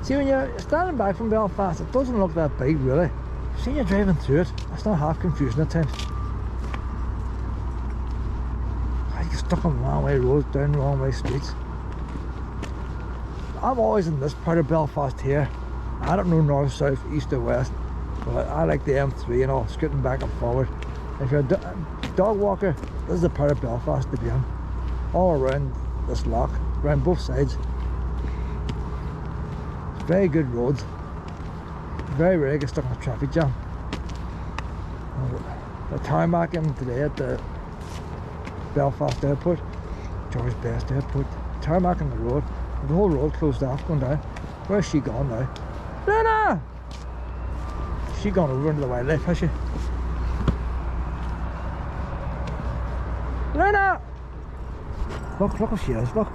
See, when you're standing back from Belfast, it doesn't look that big, really. See, you're driving through it, it's not half confusing at times. You get stuck on the wrong way roads, down the wrong way streets. I'm always in this part of Belfast here. I don't know north, south, east or west, but I like the M3 and all, scooting back and forward. If you're a dog walker, this is the part of Belfast to be in. All around this loch, around both sides. Very good roads. Very rarely get stuck in a traffic jam. The tarmacking today at the Belfast airport, George Best airport, tarmacking the road, the whole road closed off going down. Where's she gone now? Luna! She gone over into the wildlife, has she? Luna! Look if she is, look.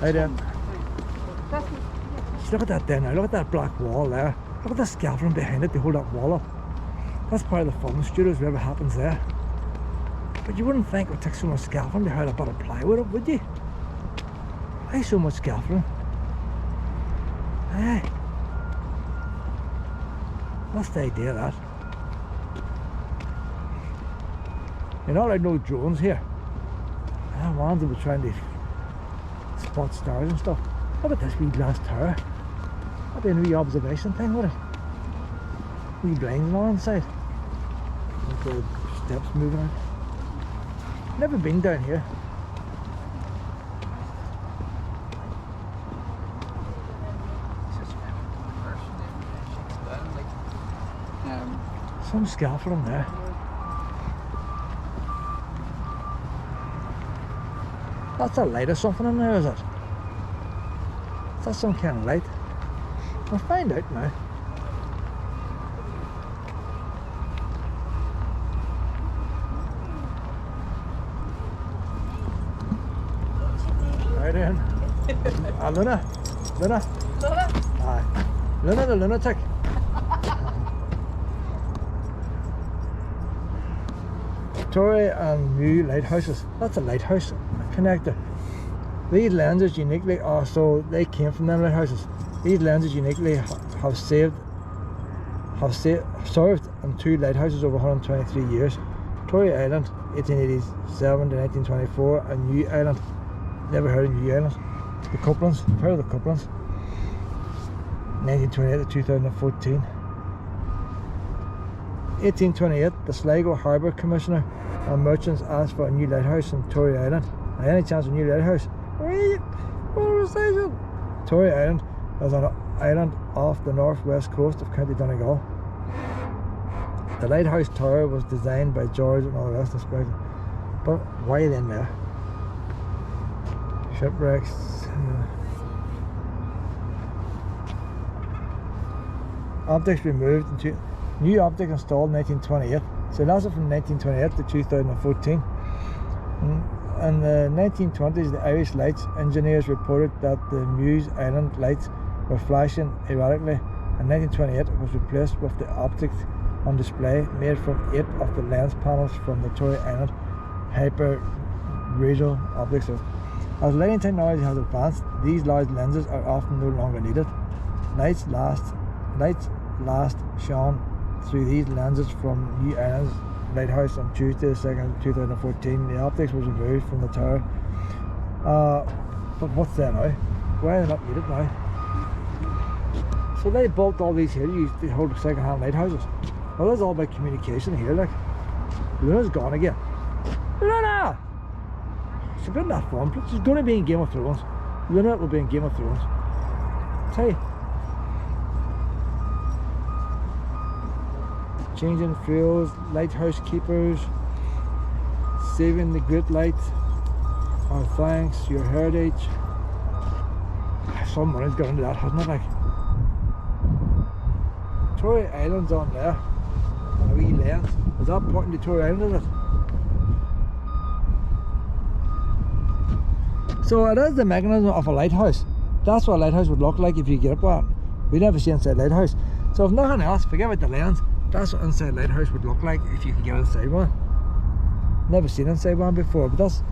Hey there. Look at that there now, look at that black wall there. Look at the scaffolding behind it to hold that wall up. That's part of the film studios, whatever happens there. But you wouldn't think it would take so much scaffolding to hold a bit of plywood up, would you? Why so much scaffolding? Hey. What's the idea of that? You're not allowed no drones here. I wanted to be trying to spot stars and stuff. Look at this wee glass tower. That'd be a wee observation thing, would it? Wee blinds and all inside. Look at the steps moving out. Never been down here. Some scaffolding there. That's a light or something in there, is it? Is that some kind of light? I'll find out now. Right in. Luna? Luna? Luna? Aye. Luna the lunatic. Victoria and New lighthouses. That's a lighthouse connector. These lenses uniquely so they came from them lighthouses. These lenses uniquely have served in 2 lighthouses over 123 years. Victoria Island, 1887 to 1924, and New Island. Never heard of New Island. The couplings, I've heard of the couplings. 1928 to 2014. 1828, the Sligo Harbour Commissioner and merchants asked for a new lighthouse on Tory Island. Now, any chance of a new lighthouse? Wait, what was station? Tory Island is an island off the northwest coast of County Donegal. The lighthouse tower was designed by George and all the rest of the but why then there? Shipwrecks. Optics removed into new optic installed in 1928. So that's it from 1928 to 2014. In the 1920s, the Irish Lights engineers reported that the Meuse Island lights were flashing erratically. In 1928, it was replaced with the optics on display made from 8 of the lens panels from the Tory Island hyper-regional optics. As lighting technology has advanced, these large lenses are often no longer needed. Lights last shone through these lenses from New Island's lighthouse on Tuesday, 2nd, 2014. The optics was removed from the tower. But what's there now? Why are they not needed now? So they built all these here to hold second-hand lighthouses. Well, that's all about communication here. Like, Luna's gone again. Luna! She's been that fun. She's going to be in Game of Thrones. Luna will be in Game of Thrones. Tell you. Changing fuels, lighthouse keepers, saving the great light, our thanks, your heritage. Some money's gone into that, hasn't it? Like, Tory Island's on there, and a wee lens. Is that pointing to Tory Island, is it? So it is the mechanism of a lighthouse. That's what a lighthouse would look like if you get up on it. We never see inside a lighthouse. So if nothing else, forget about the lens. That's what inside a lighthouse would look like if you could get inside one. Never seen inside one before, but that's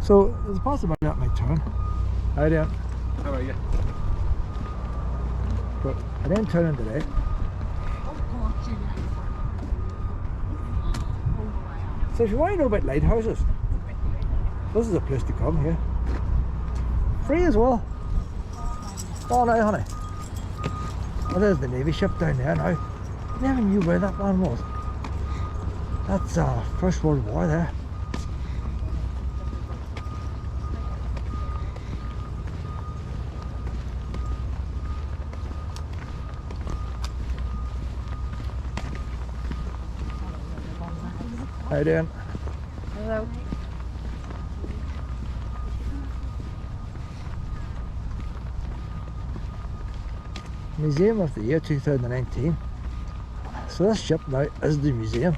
So there's a possibility that might turn. Hi there. How are you? But I didn't turn in today. So if you want to know about lighthouses, this is a place to come here. Free as well. Oh no, honey. Oh, there's the Navy ship down there now. Never knew where that one was. That's First World War there. How you doing? Hello. Museum of the Year 2019. So this ship now is the museum.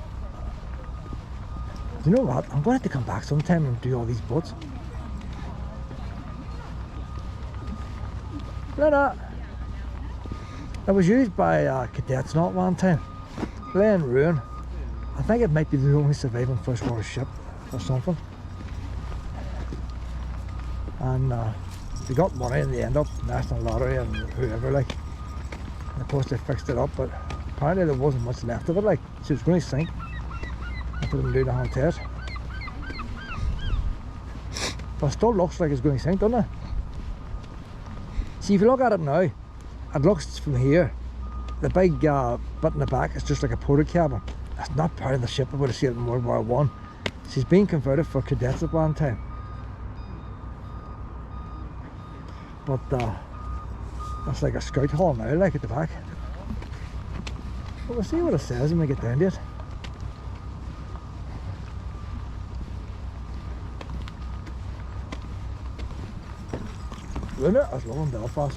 Do you know what? I'm going to have to come back sometime and do all these boats. Look at that. It was used by cadets not one time. Lay in ruin. I think it might be the only surviving First World ship or something. And they got money and they end up National Lottery and whoever, like. And of course they fixed it up, but apparently there wasn't much left of it, like. So it was going to sink after them doing the whole test. But it still looks like it's going to sink, doesn't it? See, if you look at it now, it looks from here, the big bit in the back is just like a porter cabin. That's not part of the ship. I would have seen it in World War One. She's been converted for cadets at one time. But that's like a scout hall now, like at the back. But we'll see what it says when we get down to it. Isn't it? That's long in Belfast.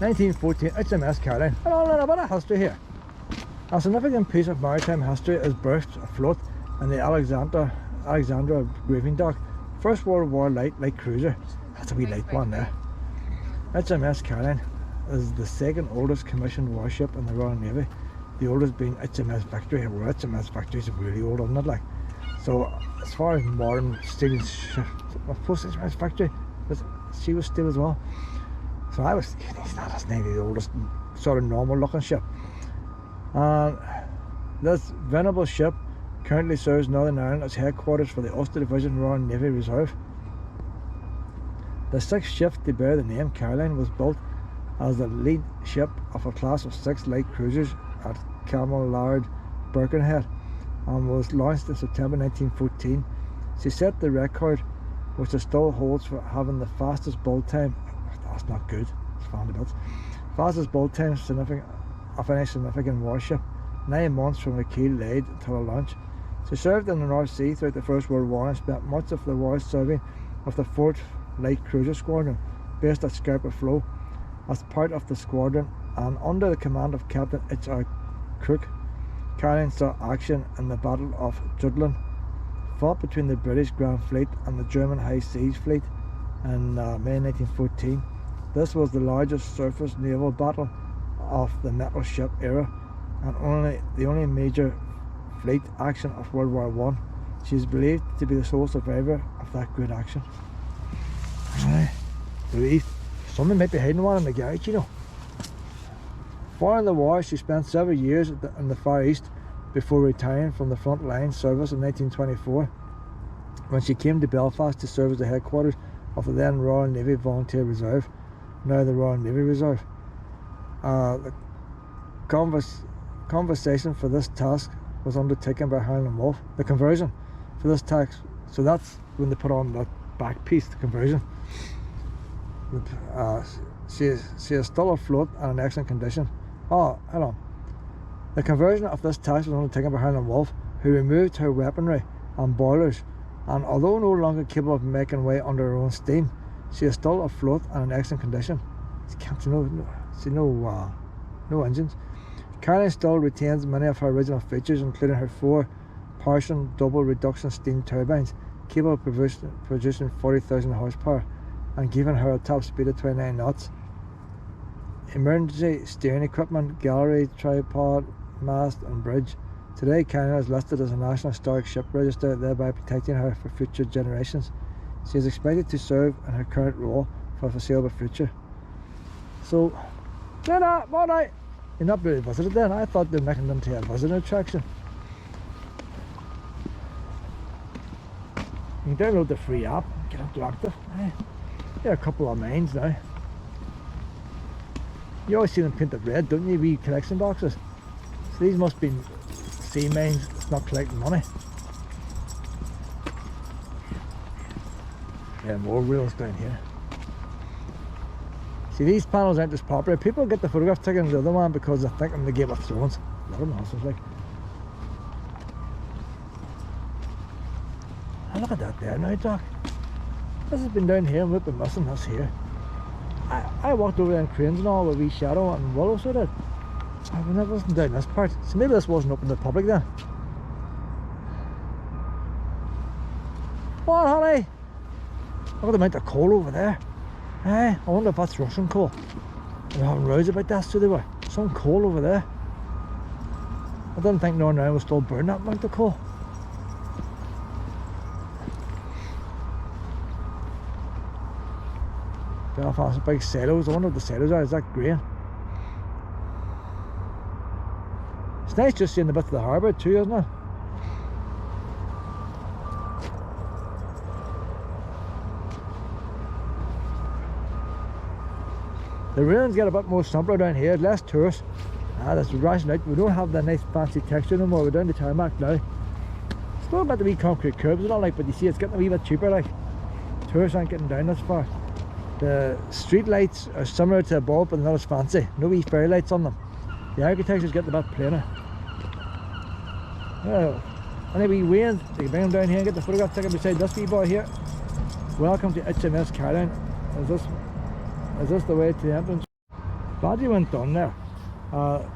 (1914) HMS Caroline. And a little bit of history here. A significant piece of maritime history is berthed afloat in the Alexandra graving dock. First World War light cruiser. That's a wee light one there. HMS Caroline is the second oldest commissioned warship in the Royal Navy. The oldest being HMS Victory. Well, HMS Victory is really old, isn't it? Like, so as far as modern steam ships, of course HMS Victory, but she was steel as well. So he's not as nearly the oldest sort of normal looking ship. And this venerable ship currently serves Northern Ireland as headquarters for the Ulster Division Royal Navy Reserve. The sixth ship to bear the name Caroline was built as the lead ship of a class of 6 light cruisers at Camelard Birkenhead and was launched in September 1914. She set the record, which it still holds, for having the fastest build time. That's not good, it's Vanderbilt. Fastest build time of any significant warship, 9 months from the keel laid until a launch. She served in the North Sea throughout the First World War and spent much of the war serving with the 4th Light Cruiser Squadron, based at Scarborough Flow. As part of the squadron and under the command of Captain H.R. Crook, Caroline saw action in the Battle of Jutland, fought between the British Grand Fleet and the German High Seas Fleet in May 1914. This was the largest surface naval battle of the metal ship era and the only major fleet action of World War One. She is believed to be the sole survivor of that great action. Believed. Someone might be hiding one in the garage, you know. Following the war, she spent several years in the Far East before retiring from the front line service in 1924, when she came to Belfast to serve as the headquarters of the then Royal Navy Volunteer Reserve, now the Royal Navy Reserve. The conversation for this task was undertaken by Highland Wolf. The conversion for this task, so that's when they put on that back piece, the conversion. She is still afloat and in excellent condition. Oh, hold on. The conversion of this task was undertaken by Highland Wolf, who removed her weaponry and boilers, and although no longer capable of making way under her own steam, she is still afloat and in excellent condition. She can't see no engines. Caroline still retains many of her original features, including her 4 Parsons double reduction steam turbines, capable of producing 40,000 horsepower and giving her a top speed of 29 knots. Emergency steering equipment, gallery, tripod, mast and bridge, Today, Caroline is listed as a National Historic Ship Register, thereby protecting her for future generations. She is expected to serve in her current role for the foreseeable future. So, morning! You're not really visited then. I thought they were making them to a visitor attraction. You can download the free app, get interactive. There are a couple of mines now. You always see them painted red, don't you, wee collection boxes? So these must be sea mines, it's not collecting money. Yeah, more wheels down here. See, these panels aren't as popular. People get the photograph taken in the other one because they think I'm the Game of Thrones. A lot of nonsense, like. Oh, look at that there now, Doc. This has been down here and we've been missing this here. I walked over there in cranes and all with wee Shadow and Willow, so did. I wasn't down this part. So maybe this wasn't open to the public then. What, honey? Look at the amount of coal over there. I wonder if that's Russian coal. They're having rows about that, so they were. Some coal over there. I didn't think Northern Ireland was still burning that amount of coal. Belfast, big silos. I wonder what the silos are. Is that grain? It's nice just seeing the bits of the harbour too, isn't it? The railings get a bit more simpler down here, less tourists. That's rationing out. We don't have the nice fancy texture no more. We're down the tarmac now. Still got the wee concrete curbs and all, like, but you see it's getting a wee bit cheaper, like. Tourists aren't getting down this far. The street lights are similar to above, but not as fancy. No wee fairy lights on them. The architecture's getting a bit plainer. Well, any wee wains, you can bring them down here and get the photograph taken beside this wee boy here. Welcome to HMS Caroline. Is this the way to the entrance? Glad you went down there. I'm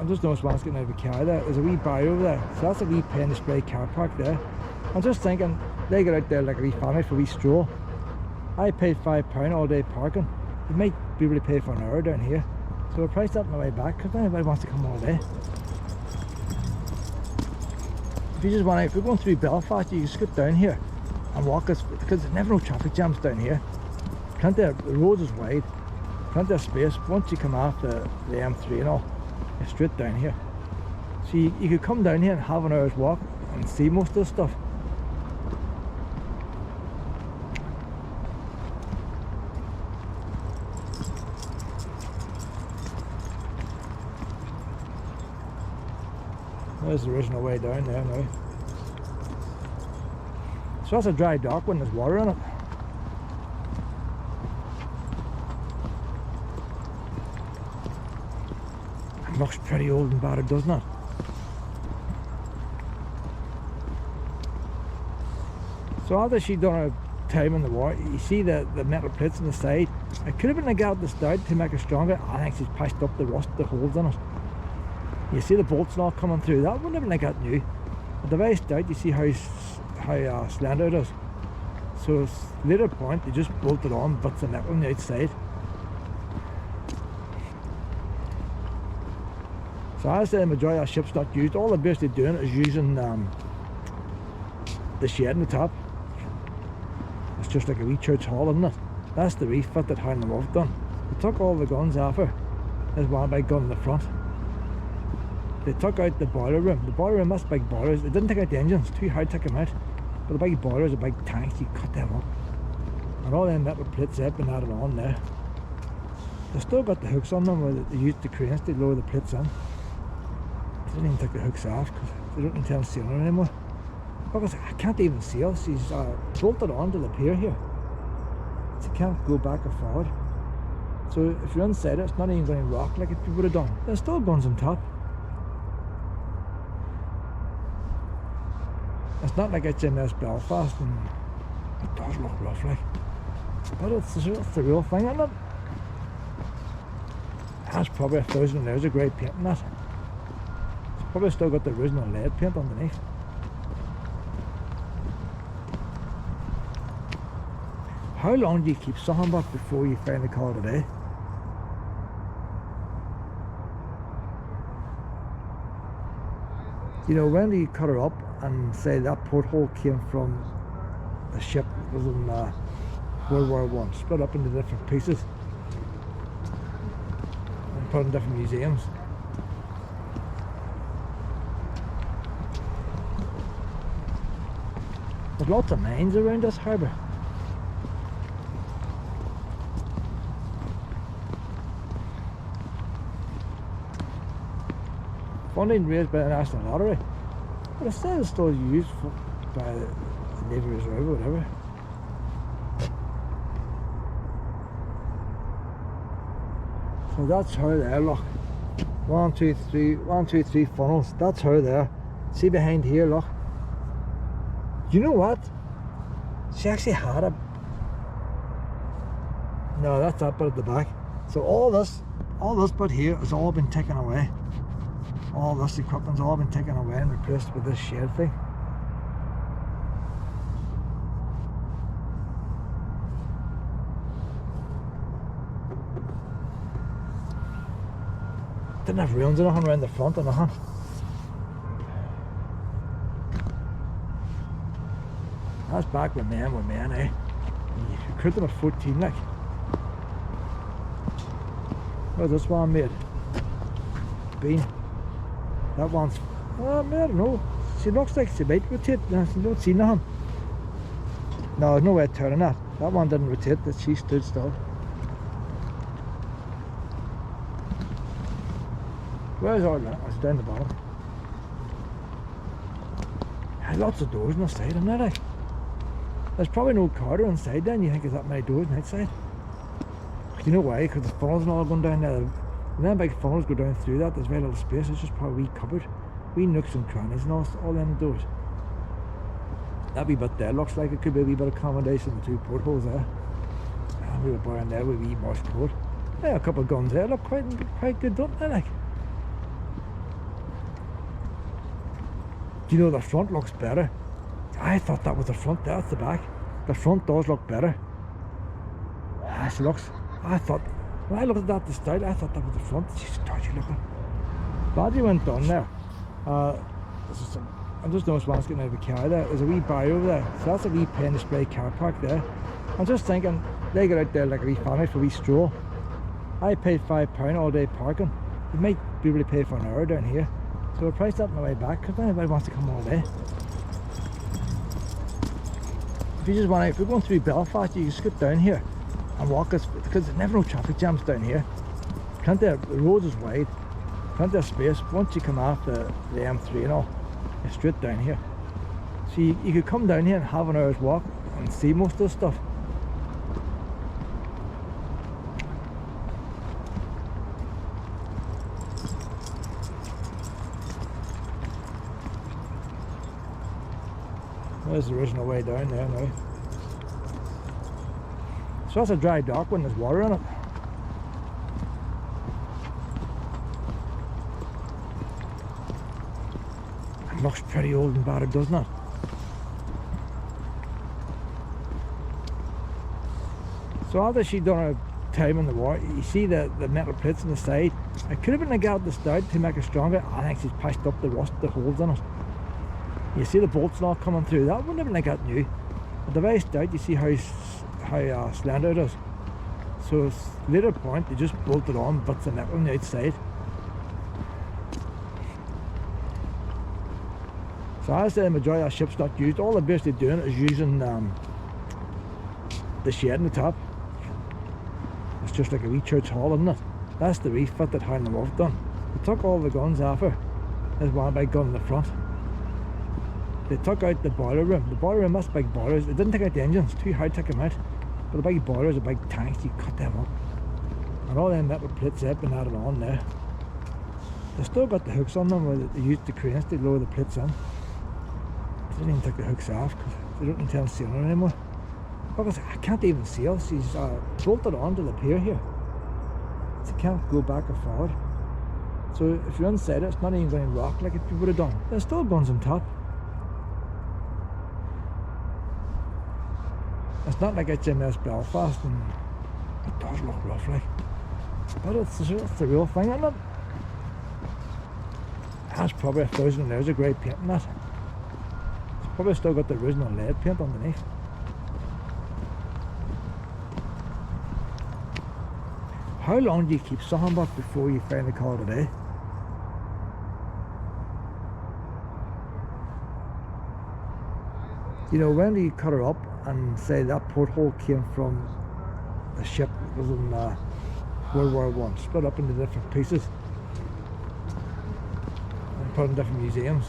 just noticed once getting out of the car there. There's a wee barrier over there. So that's a wee pen display car park there. I'm just thinking, they get out there like a wee family for a wee stroll. I paid £5 all day parking. You might be able to pay for an hour down here. So we'll price that on the way back because nobody wants to come all day. If you just want to, if you're going through Belfast, you just get down here and walk us, because there's never no traffic jams down here. The road is wide, plenty of space. Once you come off the M3 and all, you're straight down here. So you could come down here and have an hour's walk and see most of the stuff. There's the original way down there now. So that's a dry dock when there's water in it. It looks pretty old and battered, doesn't it? So after she'd done her time in the water, you see the metal plates on the side. It could have been like that at the start to make it stronger. I think she's patched up the rust, the holes in it. You see the bolts and all coming through. That wouldn't have been like that new. At the very start, you see how slender it is. So at a later point, they just bolted on bits of metal on the outside. So as the majority of the ship's not used, all they're basically doing is using the shed on the top. It's just like a wee church hall, isn't it? That's the refit that Highland Wolf done. They took all the guns off her. There's one big gun in the front. They took out the boiler room. The boiler room, that's big boilers. They didn't take out the engines, too hard to take them out. But the big boilers are big tanks, you cut them up. And all them metal plates have been added on there. They've still got the hooks on them where they used the cranes to lower the plates in. They didn't even take the hooks off because they don't intend sealing her anymore. Because I can't even seal. She's bolted onto the pier here. She can't go back or forward. So if you're inside it, it's not even going to rock like it would have done. There's still guns on top. It's not like HMS Belfast, and it does look rough, like. But it's the real thing, isn't it? That's probably 1,000 years of grey paint in that. It's probably still got the original lead paint underneath. How long do you keep something back before you finally call it a day? You know, when you cut her up and say that porthole came from a ship that was in World War I, split up into different pieces and put in different museums. There's lots of mines around this harbour. Funding raised by the National Lottery, but it says it's still used by the Navy Reserve or whatever. So that's how there, look. 1, 2, 3 funnels. That's how there. See behind here, look. You know what? She actually had a... No, that's that bit at the back. So all this bit here has all been taken away. All this equipment's all been taken away and replaced with this shed thing. Didn't have rails or nothing around the front or nothing. That's back when men were men, eh? You could have 14 like. Where's this one made? Bean. That one's, I don't know. She looks like she might rotate. No, she don't see nothing. No, there's no way of turning that. That one didn't rotate, that she stood still. Where's all that? It's down the bottom. Lots of doors on the side, isn't there? Like? There's probably no carter inside then. You think there's that many doors on the outside? You know why? Because the funnels and all going down there. And then big funnels go down through that. There's very little space. It's just probably wee cupboard, wee nooks and crannies and all them doors. That wee bit there looks like it could be a wee bit of accommodation. The 2 portholes there. And we were buying there with a wee Morse code. Yeah, a couple of guns there. Look quite good, don't they? Like. Do you know the front looks better? I thought that was the front. That's the back. The front does look better. It looks. I thought. When I looked at that at the start, I thought that was the front. She's dodgy looking. Badly went done there. I'm just noticed when I was getting out of the car there. There's a wee bar over there. So that's a wee pen display car park there. I'm just thinking, they get out there like a wee family for a wee stroll. I paid £5 all day parking. You might be able to pay for an hour down here. So we'll price that on the way back because anybody wants to come all day. If you just want to, if you're going through Belfast, you can scoot down here and walk us because there's never no traffic jams down here. The road is wide, plenty of space. Once you come off the M3 and all, you're straight down here. So you could come down here and have an hour's walk and see most of the stuff. There's the original way down there now. So that's a dry dock when there's water in it. It looks pretty old and battered, doesn't it? So after she'd done her time in the war, you see the metal plates on the side. It could have been a gap at the start to make it stronger. I think she's patched up the rust, the holes in it. You see the bolts not coming through. That wouldn't have been like that new. At the very start, you see how slender it is. So at a later point, they just bolted on bits of metal on the outside. So as the majority of that ship's not used, all they're basically doing is using the shed on the top. It's just like a wee church hall, isn't it? That's the refit that Harlan Wolf done. They took all the guns off her. There's one big gun in the front. They took out the boiler room. The boiler room, that's big boilers. They didn't take out the engines, too hard to take them out. But the big boilers, the big tanks, you cut them up. And all them metal plates have been added on there. They still got the hooks on them where they used the cranes to lower the plates in. They didn't even take the hooks off because they don't intend sailing anymore. Because I can't even sail. She's bolted onto the pier here. She can't go back or forward. So if you're inside it, it's not even going to rock like it would have done. There's still guns on top. It's not like HMS Belfast, and it does look rough like. But it's the real thing, isn't it? That's probably 1,000 layers of grey paint in that. It's probably still got the original lead paint underneath. How long do you keep something back before you finally call it a day? You know, when do you cut her up and say that porthole came from a ship that was in World War I, split up into different pieces and put in different museums?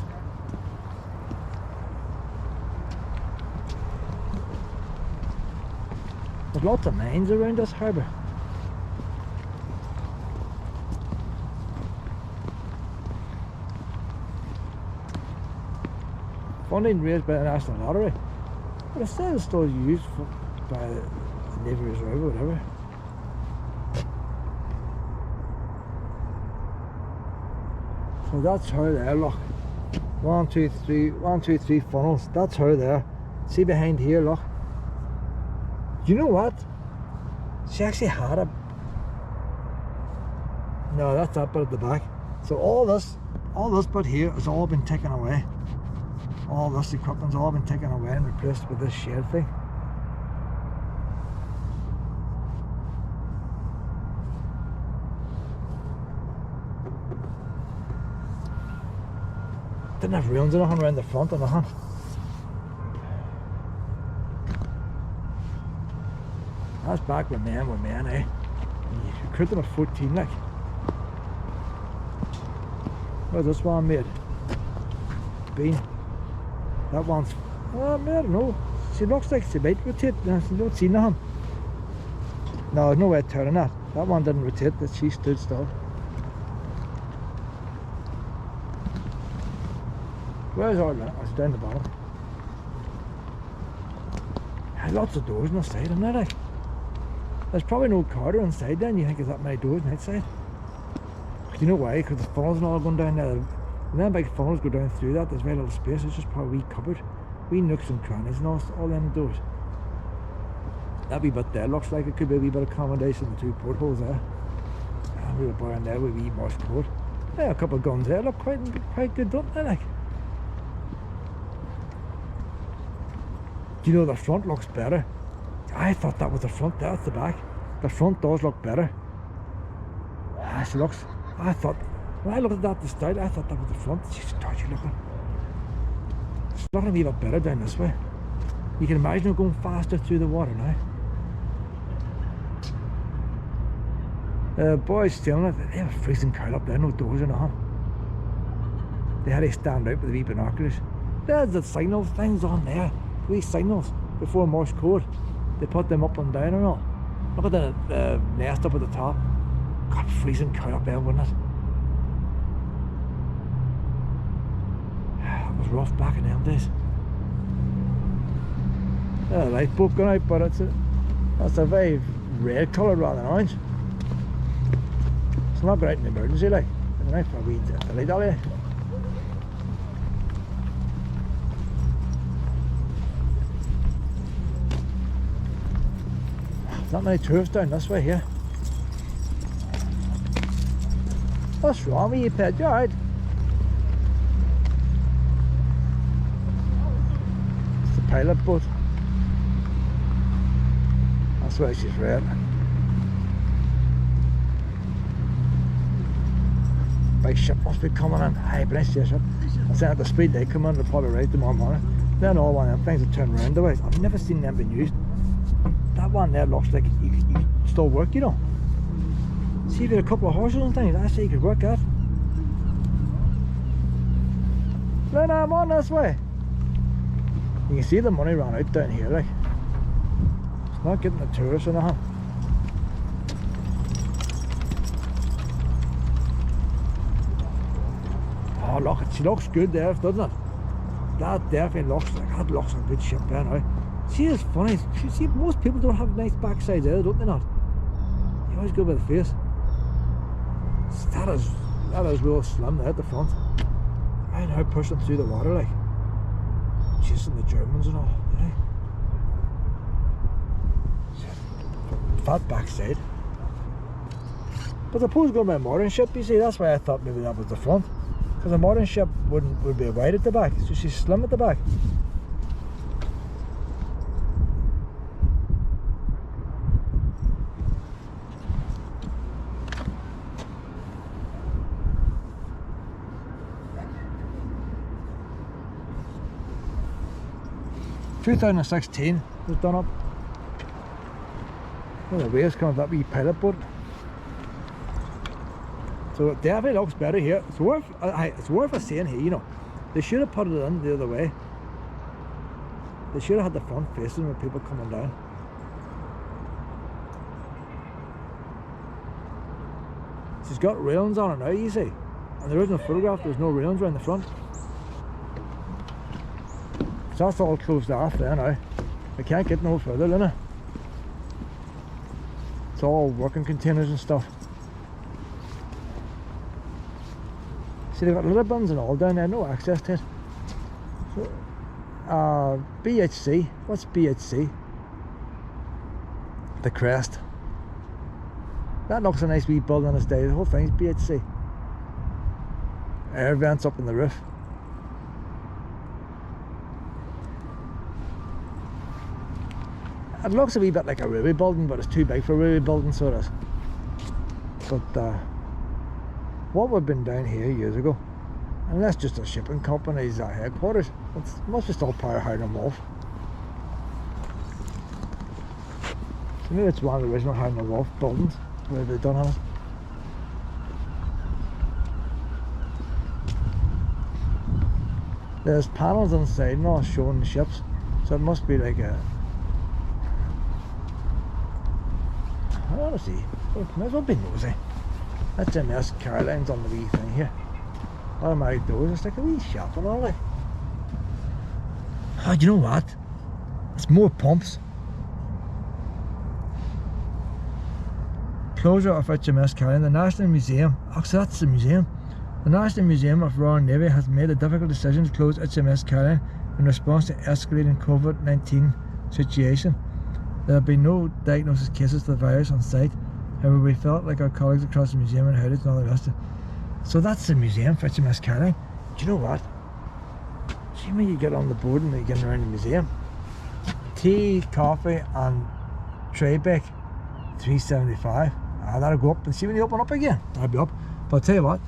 There's lots of mines around this harbour. Funding raised by the National Lottery, but it says it's still used by the Navy Reserve or whatever. So that's how there, look. 1, 2, 3 funnels. That's how there. See behind here, look. Do you know what? She actually had a... No, that's that bit at the back. So all this bit here has all been taken away. All this equipment's all been taken away and replaced with this shed thing. Didn't have railings or nothing around the front or nothing. That's back when men were men, eh? You recruit them at 14, like. Where's this one made? Bean. That one's, I don't know. She looks like she might rotate. You don't see nothing. No, there's no way of turning that. That one didn't rotate, but she stood still. Where's our lamp? It's down the bottom. Lots of doors on the side, isn't there? Like? There's probably no corridor inside then. You think, is that many doors on the outside? You know why? Because the funnels and all going down there. And then big funnels go down through that, there's very little space, it's just probably wee cupboard, wee nooks and crannies and all them doors. That wee bit there looks like it could be a wee bit of accommodation, the two portholes there. And we were bar in there with a wee Morse code. Yeah, a couple of guns there, look quite good, don't they, like? Do you know the front looks better? I thought that was the front, that's the back. The front does look better. She looks, I thought, when I looked at that at the start, I thought that was the front. She's dodgy looking. It's looking a wee bit better down this way. You can imagine it going faster through the water now. Boys stealing it, they were freezing cold up there, no doors or nothing. They had to stand out with the wee binoculars. There's the signal things on there, wee signals before Morse code. They put them up and down and all. Look at the nest up at the top. God, freezing cold up there, wouldn't it? Was rough back in them days. The light bulb going out, but that's a very red colour rather than orange. It's not going out in emergency, like. It's going out for a wee light alley. Not many tourists down this way here. What's wrong with you, pet? You alright? Pilot boat. That's why she's red. Big ship must be coming in. Hey, bless you, ship. I said at the speed they come in, they'll probably right tomorrow morning. Then all one of them things will turn around the way. I've never seen them being used. That one there looks like you still work, you know. See if you had a couple of horses and things, I say you could work that. Then I'm on this way. You can see the money ran out down here, like. It's not getting the tourists or nothing. Oh look, she looks good there, doesn't it? That definitely looks like a good ship there now. See, it's funny, see, most people don't have nice backsides either, don't they not? You always go by the face. That is real slim there at the front. Imagine how pushing through the water, like. Chasing the Germans and all, you know. Fat backside. But suppose going by a modern ship, you see, that's why I thought maybe that was the front. Because a modern ship would be wide at the back, so she's slim at the back. (2016) was done up. Well, the waves coming that wee pilot boat. So it definitely looks better here. It's worth a saying here, you know. They should have put it in the other way. They should have had the front facing with people coming down. She's got railings on it now, you see. And there isn't a photograph, there's no railings around the front. So that's all closed off there now. I can't get no further, innit? It's all working containers and stuff. See, they've got litter bins and all down there, no access to it. So, BHC, what's BHC? The crest. That looks a nice wee building on its day, the whole thing's BHC. Air vents up in the roof. It looks a wee bit like a railway building, but it's too big for a railway building, so it is. But what we've been down here years ago, and that's just a shipping company's headquarters. It must be still Power Hire and Wolf. So maybe it's one of the original Hire and Wolf buildings where they've done it. There's panels inside and all showing the ships, so it must be like a... I want to see. Might as well be nosy. HMS Caroline's on the wee thing here. Automatic doors, it's like a wee shop and all that. Oh, you know what? It's more pumps. Closure of HMS Caroline. The National Museum. Oh, so that's the museum. The National Museum of Royal Navy has made a difficult decision to close HMS Caroline in response to escalating COVID-19 situation. There have been no diagnosis cases of the virus on site. However, we felt like our colleagues across the museum and heritage and all the rest of it. So that's the museum for HMS Caroline. Do you know what? See when you get on the board and you get around the museum. Tea, coffee and tray bake, $3.75. That'll go up. And see when you open up again, that'll be up. But I'll tell you what,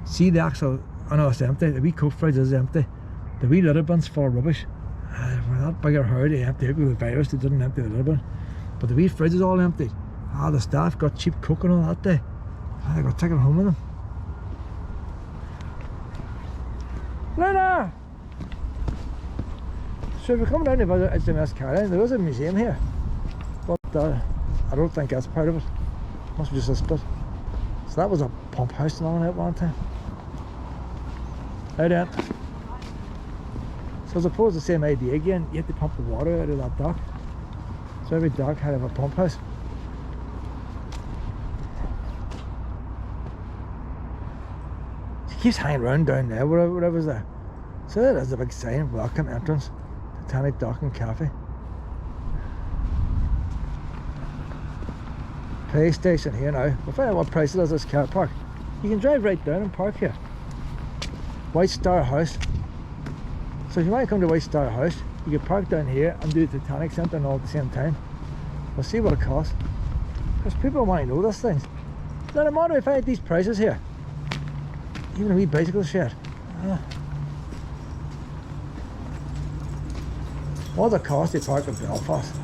see the actual, I know it's empty, the wee Coke fridge is empty. The wee litter bin's full of rubbish. For that bigger hurry, they empty it with the virus, they didn't empty the litter bin. But the wee fridge is all empty. The staff got cheap Coke and all that day. They got taken home with them. Luna! So if you're coming down to visit HMS Caroline, there is a museum here. But I don't think that's part of it. Must be just a split. So that was a pump house and all that one time. Right then. So I suppose the same idea again, you have to pump the water out of that dock. So every dock had a pump house. It keeps hanging around down there, whatever's there. So that is a big sign, welcome entrance, Titanic Dock and Cafe. Pay station here now. We'll find out what price it is this car park. You can drive right down and park here. White Star House. So if you want to come to White Star House, you can park down here and do the Titanic Centre and all at the same time. We'll see what it costs. Because people want to know these things. Now, no matter if I had these prices here. Even a wee bicycle shed. What the cost they park in Belfast.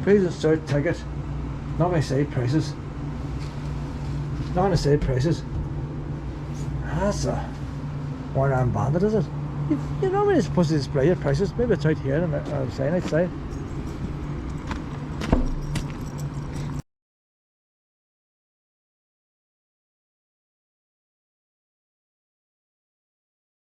Please insert ticket. Not going to say prices. Not going to say prices. That's a one-armed bandit, is it? You know when you're supposed to display your prices? Maybe it's out here and a sign outside.